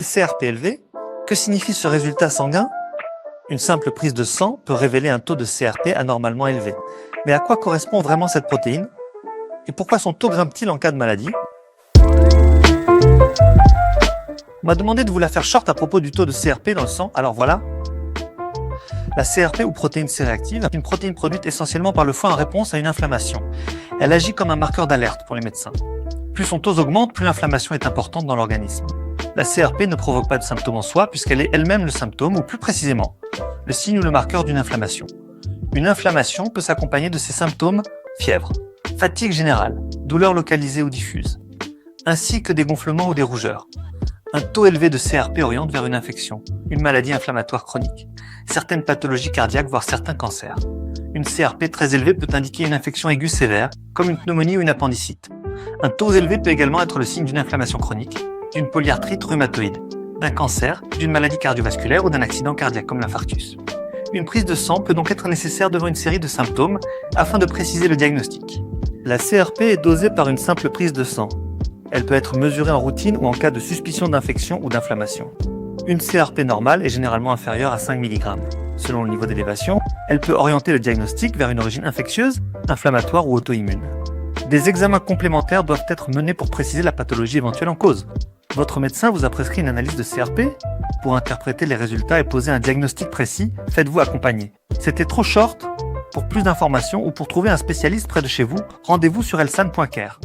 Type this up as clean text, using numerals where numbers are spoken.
CRP élevé, que signifie ce résultat sanguin? Une simple prise de sang peut révéler un taux de CRP anormalement élevé. Mais à quoi correspond vraiment cette protéine? Et pourquoi son taux grimpe-t-il en cas de maladie? On m'a demandé de vous la faire short à propos du taux de CRP dans le sang, alors voilà. La CRP ou protéine C-réactive est une protéine produite essentiellement par le foie en réponse à une inflammation. Elle agit comme un marqueur d'alerte pour les médecins. Plus son taux augmente, plus l'inflammation est importante dans l'organisme. La CRP ne provoque pas de symptômes en soi puisqu'elle est elle-même le symptôme, ou plus précisément, le signe ou le marqueur d'une inflammation. Une inflammation peut s'accompagner de ces symptômes: fièvre, fatigue générale, douleur localisée ou diffuse, ainsi que des gonflements ou des rougeurs. Un taux élevé de CRP oriente vers une infection, une maladie inflammatoire chronique, certaines pathologies cardiaques, voire certains cancers. Une CRP très élevée peut indiquer une infection aiguë sévère, comme une pneumonie ou une appendicite. Un taux élevé peut également être le signe d'une inflammation chronique, d'une polyarthrite rhumatoïde, d'un cancer, d'une maladie cardiovasculaire ou d'un accident cardiaque comme l'infarctus. Une prise de sang peut donc être nécessaire devant une série de symptômes afin de préciser le diagnostic. La CRP est dosée par une simple prise de sang. Elle peut être mesurée en routine ou en cas de suspicion d'infection ou d'inflammation. Une CRP normale est généralement inférieure à 5 mg. Selon le niveau d'élévation, elle peut orienter le diagnostic vers une origine infectieuse, inflammatoire ou auto-immune. Des examens complémentaires doivent être menés pour préciser la pathologie éventuelle en cause. Votre médecin vous a prescrit une analyse de CRP? Pour interpréter les résultats et poser un diagnostic précis, faites-vous accompagner. C'était trop short? Pour plus d'informations ou pour trouver un spécialiste près de chez vous, rendez-vous sur elsan.care.